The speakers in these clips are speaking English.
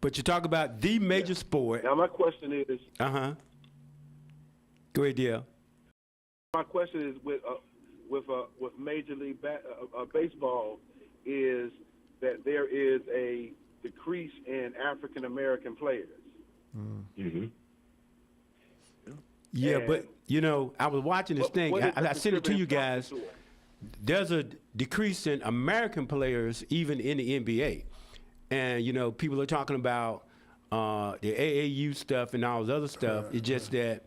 But you talk about the major sport. Now my question is. Go ahead, Dale. My question is with Major League Baseball is that there is a decrease in African American players. Mm-hmm. Yeah, but I was watching this thing. I sent it to you guys. There's a decrease in American players even in the NBA. And, people are talking about the AAU stuff and all this other stuff. It's just that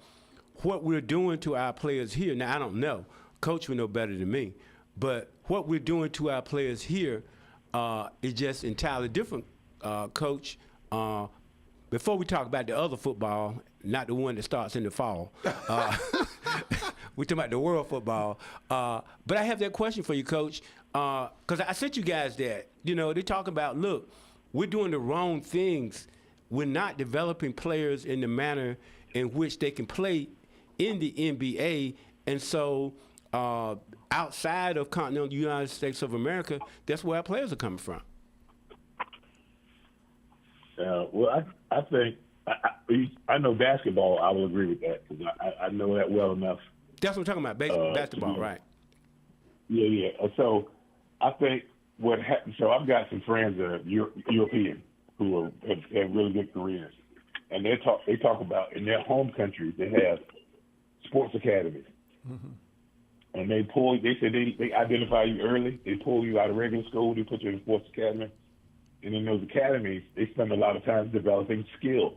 what we're doing to our players here, now I don't know. Coach would know better than me. But what we're doing to our players here is just entirely different, Coach. Before we talk about the other football, not the one that starts in the fall, we're talking about the world football. But I have that question for you, Coach, because I sent you guys that. They're talking about, look, we're doing the wrong things. We're not developing players in the manner in which they can play in the NBA. And so outside of continental United States of America, that's where our players are coming from. Well, I think I know basketball. I will agree with that because I know that well enough. That's what I'm talking about, basketball, right? Yeah. So I think what happened. So I've got some friends that are European who have really good careers, and they talk about in their home countries they have sports academies, and they said they identify you early. They pull you out of regular school. They put you in a sports academy. And in those academies, they spend a lot of time developing skill,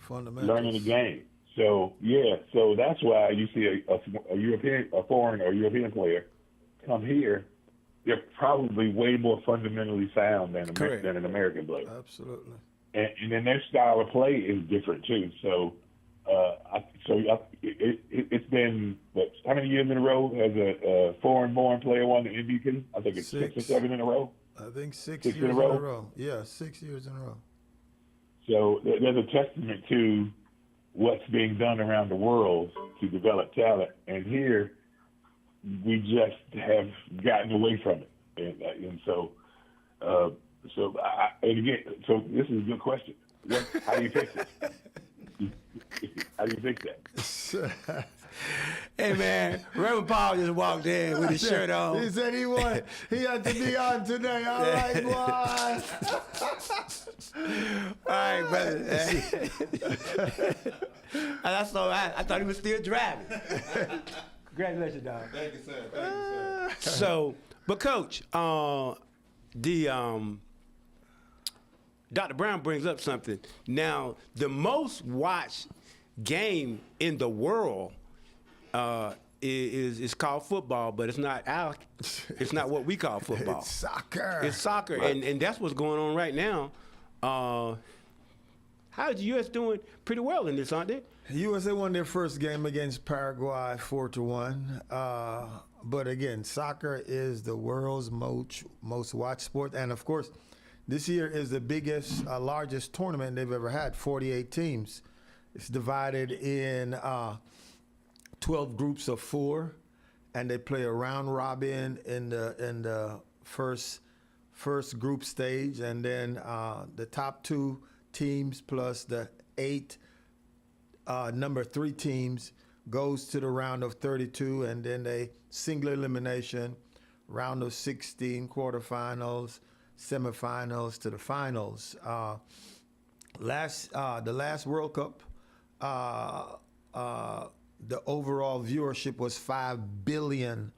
learning the game. So that's why you see a foreign or European player come here. They're probably way more fundamentally sound than an American player. Absolutely. And then their style of play is different too. So, it's been how many years in a row has a foreign-born player won the MVP? I think it's 6 or 7 in a row. I think six years in a row. Yeah, 6 years in a row. So there's a testament to what's being done around the world to develop talent. And here, we just have gotten away from it. And so this is a good question. How do you fix it? How do you fix that? Hey, man, Reverend Paul just walked in with his shirt on. He said he had to be on today. All right, boy. All right, brother. I thought he was still driving. Congratulations, dog. Thank you, sir. So, but Coach, Dr. Brown brings up something. Now, the most watched game in the world is called football, but it's not what we call football. It's soccer. It's soccer, right. and that's what's going on right now. How is the U.S. doing? Pretty well in this, aren't they? USA won their first game against Paraguay 4-1. But again, soccer is the world's most watched sport, and of course, this year is the biggest, largest tournament they've ever had. 48 teams. It's divided in 12 groups of 4, and they play a round robin in the first group stage, and then the top 2 teams plus the 8 number 3 teams goes to the round of 32, and then they single elimination, round of 16, quarterfinals, semifinals to the finals. The last World Cup, the overall viewership was 5 billion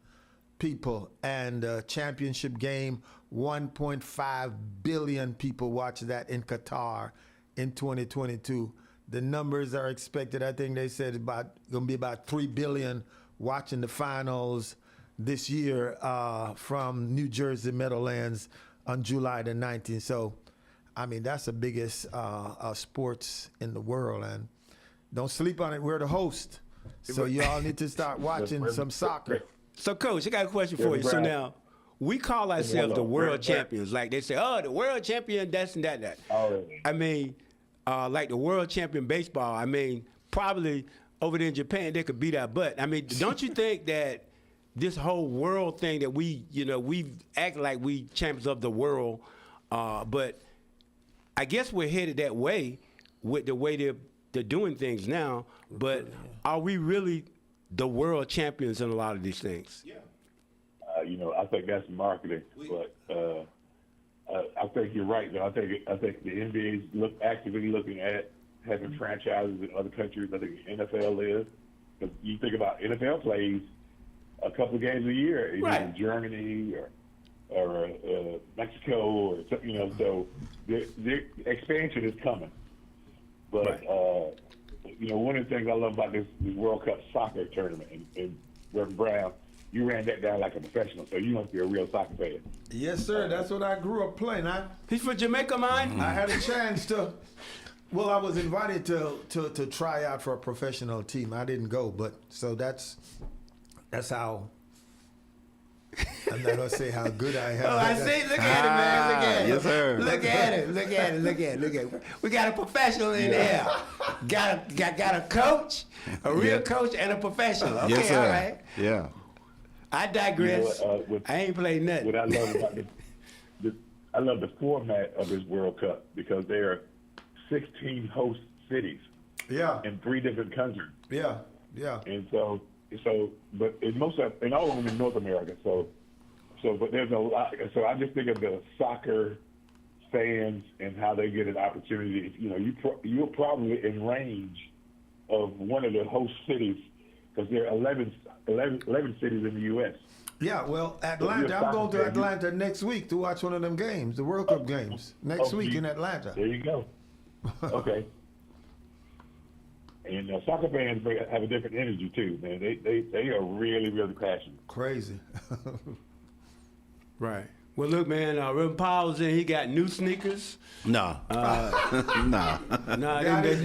people, and the championship game, 1.5 billion people watched that in Qatar in 2022. The numbers are expected, I think they said going to be about 3 billion watching the finals this year from New Jersey Meadowlands on July the 19th. So, I mean, that's the biggest sports in the world, and don't sleep on it. We're the host. So you all need to start watching some soccer. So, Coach, I got a question for you. So now, we call ourselves the world champions. Like they say, oh, the world champion, that's and that. I mean, like the world champion baseball, I mean, probably over there in Japan, they could beat our butt. I mean, don't you think that this whole world thing that we act like we champions of the world, but I guess we're headed that way with the way they're doing things now. But are we really the world champions in a lot of these things? Yeah. I think that's marketing, but I think you're right. Though I think the NBA is actively looking at having franchises in other countries. I think the NFL is. Because you think about NFL plays a couple of games a year, either in Germany or Mexico, or so the expansion is coming. But one of the things I love about this World Cup soccer tournament, and Reverend Brown, you ran that down like a professional, so you must be a real soccer fan. Yes, sir. That's what I grew up playing. He's from Jamaica, man. I had a chance to. Well, I was invited to try out for a professional team. I didn't go, but so that's how. I'm not gonna say how good I am. Oh, I see. Look at it, man. Look at it. Yes, sir. Look at it. Look at it. Look at it. Look at it. We got a professional in there. Got a coach, a real coach, and a professional. Okay, yes, sir. all right. Yeah. I digress. I ain't played nothing. What I love about I love the format of this World Cup because there are 16 host cities. Yeah. In 3 different countries. Yeah. And but in all of them in North America. But there's a lot. So I just think of the soccer fans and how they get an opportunity. You're probably in range of one of the host cities because there are 11 cities in the U.S. Yeah, well, Atlanta. I'm going to Atlanta next week to watch one of them games, the World Cup games, next week in Atlanta. There you go. Okay. And soccer fans have a different energy too, man. They are really, really passionate. Crazy. Right. Well, look, man. Reverend Powell's in. He got new sneakers. No. No. No, they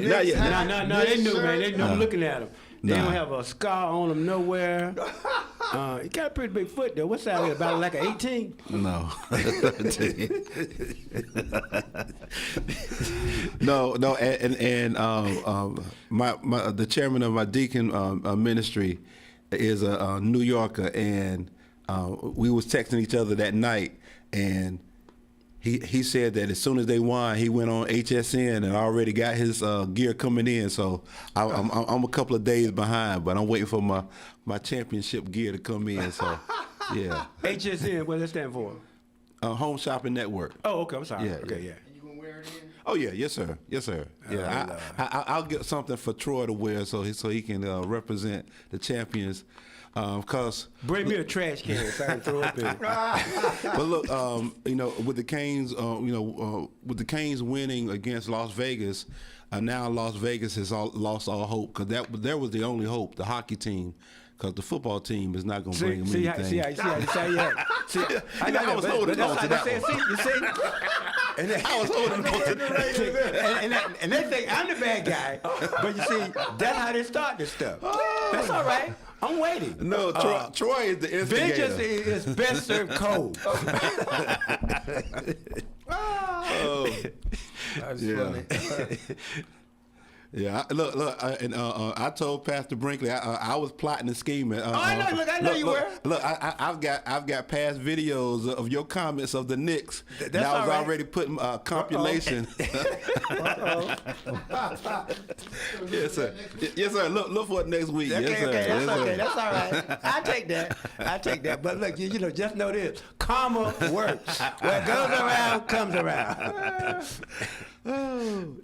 new, man. They know. I'm looking at them. They don't have a scar on them nowhere. He got a pretty big foot though. What's that? About like an 18? No. No, and the chairman of my deacon ministry is a New Yorker, and we was texting each other that night, and he said that as soon as they won, he went on HSN and already got his gear coming in. So I'm a couple of days behind, but I'm waiting for my championship gear to come in. So yeah. HSN, what does that stand for? Home Shopping Network. Oh, okay. I'm sorry. Yeah, okay, yeah. You gonna wear it in? Oh yeah, yes sir. Yeah, I'll get something for Troy to wear so he can represent the champions. Cause bring me a trash can so I can throw up in it. But look, with the Canes, with the Canes winning against Las Vegas, now Las Vegas has lost all hope because that was the only hope, the hockey team. Because the football team is not going to bring them anything. I was holding on to that one. You see? I was holding on to that. And they think I'm the bad guy. But you see, that's how they start this stuff. That's all right. I'm waiting. No, Troy is the instigator. Vengeance is best served cold. That's funny. Yeah, look, and I told Pastor Brinkley I was plotting and scheming. I know. Look, I know you were. Look, I've got past videos of your comments of the Knicks. That's I was all right. already putting compilation. Yes, sir. Yes, sir. Look for it next week. Okay, yes, sir. okay, that's yes, okay. Sir. That's all right. I take that. But look, just know this: karma works. What goes around comes around.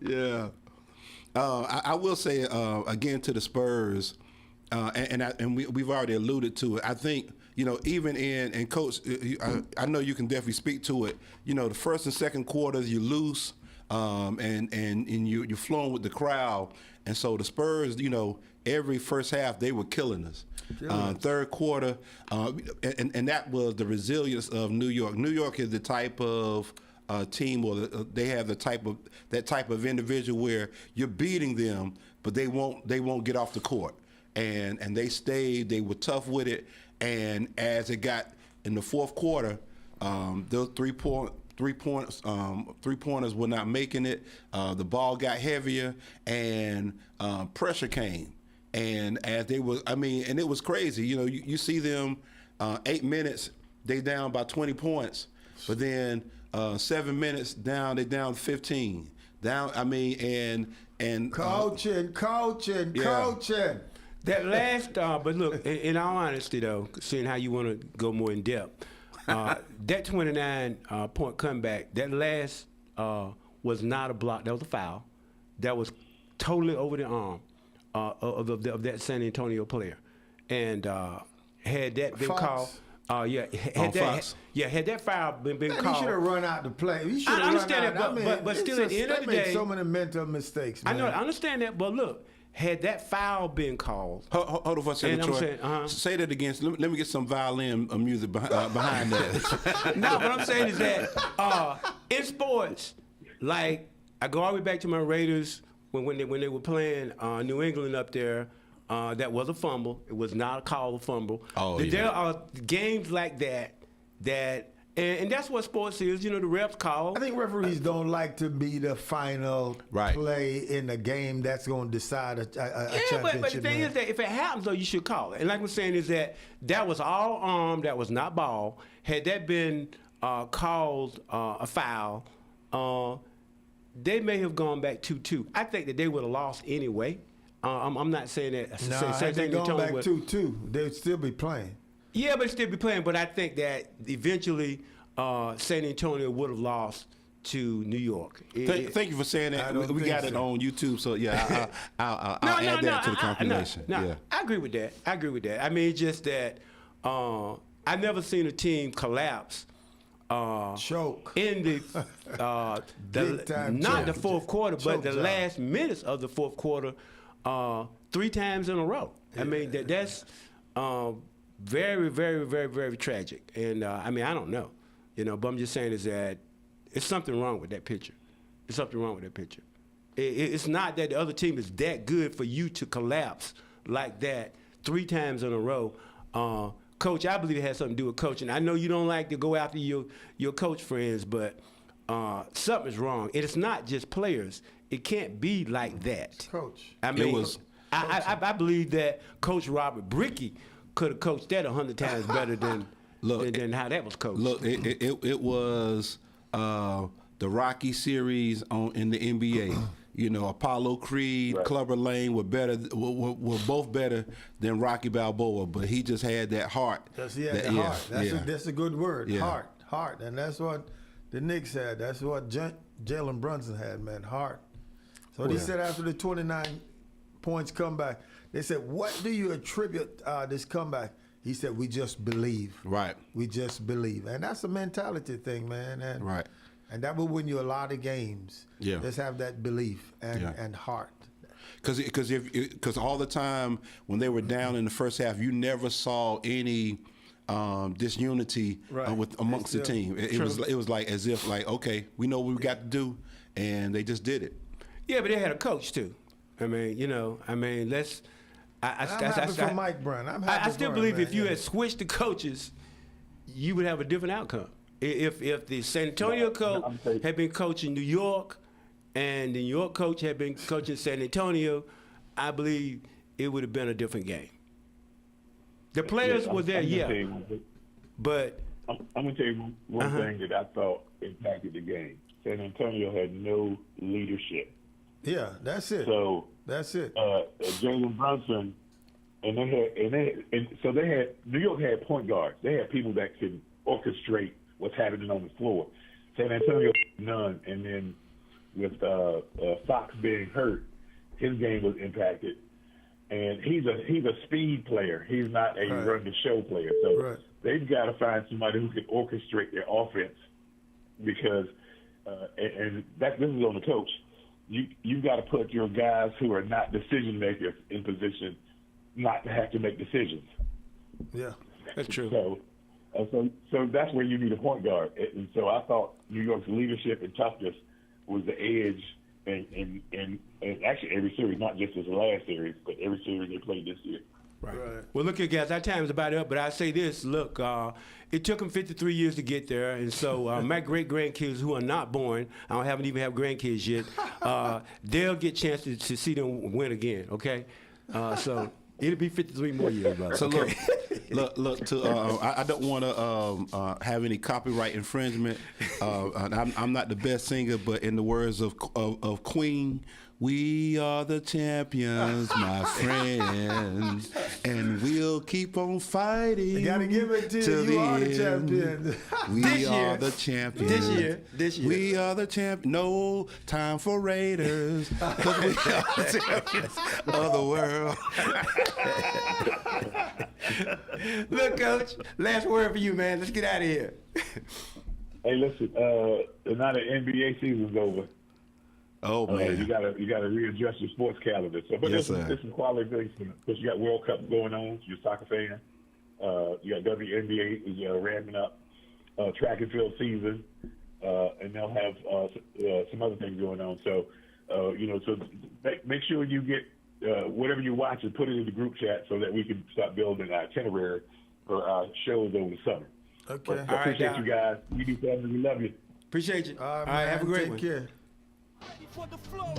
Yeah. I will say again to the Spurs, and we've already alluded to it. I think even and Coach, I know you can definitely speak to it. The first and second quarters you lose, and you're flowing with the crowd, and so the Spurs, every first half they were killing us. Third quarter, and that was the resilience of New York. New York is the type of team, or they have that type of individual where you're beating them, but they won't get off the court, and they stayed. They were tough with it, and as it got in the fourth quarter, those three pointers were not making it. The ball got heavier, and pressure came, and as they were, and it was crazy. You see them 8 minutes, they down by 20 points, but then 7 minutes down, they down 15. Down, I mean, and Coaching. That last, but look, in all honesty, though, seeing how you want to go more in depth, that 29-point comeback, that last was not a block. That was a foul. That was totally over the arm of that San Antonio player. And had that been called, had that foul been Man, called, he should have run out to play. He should I have understand run out. that, but still, at the end of the they made day, so many mental mistakes. Man. I know, I understand that, but look, had that foul been called, hold on for a second, And I'm Troy. saying, Say that again. Let me get some violin music behind that. no, what I'm saying is that in sports, like I go all the way back to my Raiders when they were playing New England up there. That was a fumble. It was not a call of fumble. Oh, There are games like that and that's what sports is. You know, the refs call. I think referees don't like to be the final Right. play in a game that's going to decide a championship. But the thing man. is that if it happens, though, you should call it. And like I'm saying is that was all arm, that was not ball. Had that been called a foul, they may have gone back 2-2. I think that they would have lost anyway. I'm not saying that. Nah, San if they Antonio going back would- 2-2, they'd still be playing. Yeah, but still be playing. But I think that eventually San Antonio would have lost to New York. Thank you for saying I that. don't We think got it so. on YouTube, so yeah, I'll add that to the compilation. No, I agree with that. I mean, it's just that I've never seen a team collapse. Choke. In the Big time not the choke. fourth quarter, but Choke the job. last minutes of the fourth quarter, 3 times in a row. I mean, that's very, very, very, very tragic. And I mean, I don't know, but I'm just saying is that it's something wrong with that pitcher. It's something wrong with that pitcher. It's not that the other team is that good for you to collapse like that 3 times in a row. Coach, I believe it has something to do with coaching. I know you don't like to go after your coach friends, but something's wrong. And it's not just players. It can't be like that. Coach. I mean, was- I believe that Coach Robert Brickey could have coached that 100 times better than how that was coached. Look, it was the Rocky series in the NBA. Apollo Creed, Clubber Lang were both better than Rocky Balboa, but he just had that heart. He had the heart. That's a good word. Yeah. Heart. And that's what the Knicks had. That's what Jalen Brunson had, man. Heart. So he said after the 29 points comeback, they said, what do you attribute this comeback? He said, we just believe. Right. We just believe. And that's a mentality thing, man. And, Right. And that will win you a lot of games. Yeah. Just have that belief and heart. Because all the time when they were down in the first half, you never saw any disunity amongst the team. It was like as if okay, we know what we got to do, and they just did it. Yeah, but they had a coach too. I mean, let's. I'm happy for Mike Brown. I still believe if you had had switched the coaches, you would have a different outcome. If the San Antonio coach had been coaching New York, and the New York coach had been coaching San Antonio, I believe it would have been a different game. The players were there, but I'm going to tell you one thing that I thought impacted the game. San Antonio had no leadership. Yeah, that's it. So that's it. Jalen Brunson, so they had New York had point guards. They had people that could orchestrate what's happening on the floor. San Antonio none, and then with Fox being hurt, his game was impacted. And he's a speed player. He's not a run the show player. So they've got to find somebody who can orchestrate their offense because this is on the coach. You've got to put your guys who are not decision makers in position not to have to make decisions. Yeah, that's true. So that's where you need a point guard. And so I thought New York's leadership and toughness was the edge in actually every series, not just this last series, but every series they played this year. Right. Well, look here, guys, our time is about up, but I say this. Look, it took them 53 years to get there, and so my great-grandkids who are not born, I haven't even have grandkids yet, they'll get chances to see them win again, okay? So it'll be 53 more years, brother. So okay? look, Look. I don't want to have any copyright infringement. I'm not the best singer, but in the words of Queen, we are the champions, my friends, and we'll keep on fighting. You gotta give it to you. You are the champion. We are the champions. This year. We are the champions. No time for Raiders, 'cause we are the champions of the world. Look, Coach, last word for you, man. Let's get out of here. Hey, listen. Now the NBA season's over. Oh man, you gotta readjust your sports calendar. So, but Yes, this is quality things because you got World Cup going on. You're a soccer fan. You got WNBA is ramping up. Track and field season, and they'll have some other things going on. So, so make sure you get whatever you watch and put it in the group chat so that we can start building our itinerary for our shows over the summer. Okay. But appreciate you guys. You do family. We love you. Appreciate you. All right, All right, have a great Take one. care. For the flow.